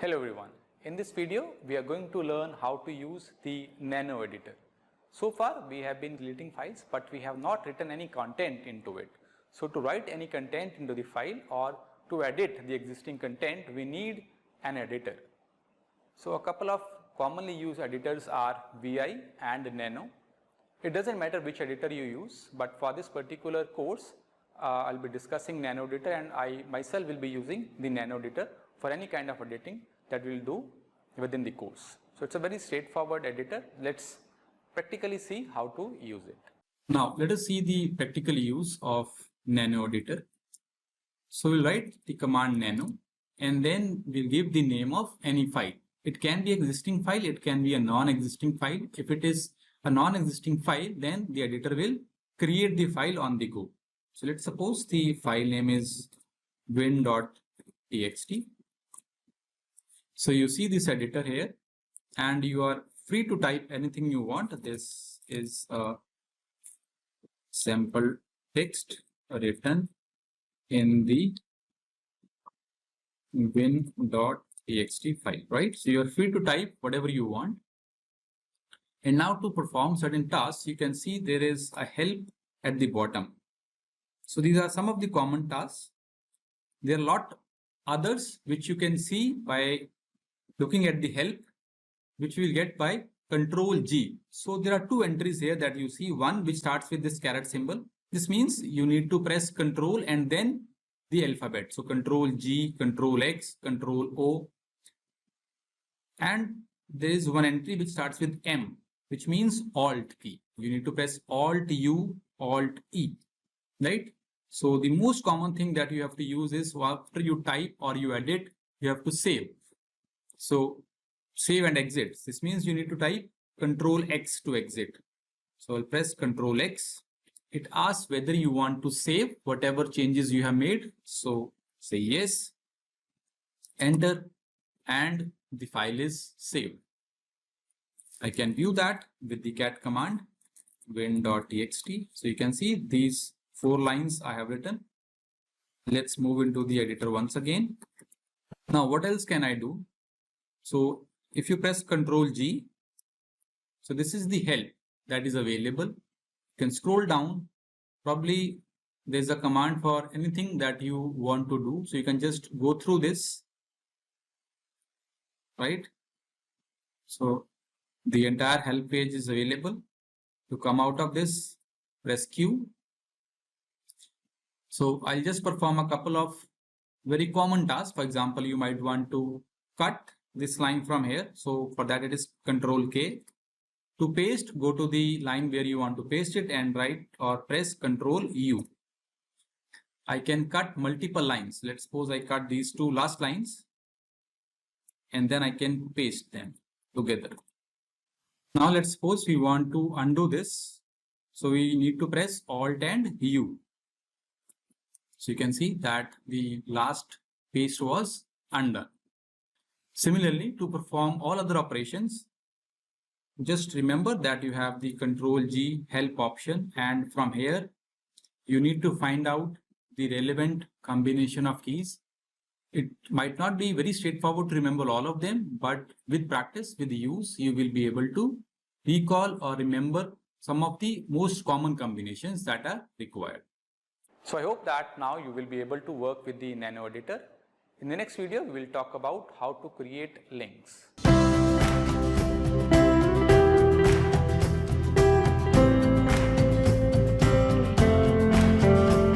Hello everyone. In this video, we are going to learn how to use the Nano editor. So far, we have been deleting files, but we have not written any content into it. So to write any content into the file or to edit the existing content, we need an editor. So a couple of commonly used editors are VI and Nano. It doesn't matter which editor you use, but for this particular course, I'll be discussing Nano editor, and I myself will be using the Nano editor for any kind of editing that we'll do within the course. So it's a very straightforward editor. Let's practically see how to use it. Now let us see the practical use of Nano editor. So we'll write the command Nano and then we'll give the name of any file. It can be existing file, it can be a non-existing file. If it is a non-existing file, then the editor will create the file on the go. So let's suppose the file name is win.txt. So you see this editor here and you are free to type anything you want. This is a sample text written in the win.txt file, right? So you are free to type whatever you want. And now to perform certain tasks, you can see there is a help at the bottom. So these are some of the common tasks. There are a lot others which you can see by looking at the help, which we will get by Control G. So there are two entries here that you see. One which starts with this caret symbol. This means you need to press Control and then the alphabet. So Control G, Control X, Control O. And there is one entry which starts with M, which means Alt key. You need to press Alt U, Alt E, right? So the most common thing that you have to use is after you type or you edit, you have to save. So save and exit. This means you need to type Control X to exit. So I'll press Control X. It asks whether you want to save whatever changes you have made. So say yes, enter, and the file is saved. I can view that with the cat command win.txt. So you can see these 4 lines I have written. Let's move into the editor once again. Now what else can I do? So if you press Control G, so this is the help that is available. You can scroll down. Probably there's a command for anything that you want to do. So you can just go through this, right? So the entire help page is available. To come out of this, press Q. So I'll just perform a couple of very common tasks. For example, you might want to cut this line from here. So for that it is Control K. To paste, go to the line where you want to paste it and write or press Control U. I can cut multiple lines. Let's suppose I cut these 2 last lines and then I can paste them together. Now let's suppose we want to undo this. So we need to press Alt and U. So you can see that the last paste was undone. Similarly, to perform all other operations, just remember that you have the Control G help option, and from here you need to find out the relevant combination of keys. It might not be very straightforward to remember all of them, but with practice, with use, you will be able to recall or remember some of the most common combinations that are required. So I hope that now you will be able to work with the Nano editor. In the next video, we will talk about how to create links.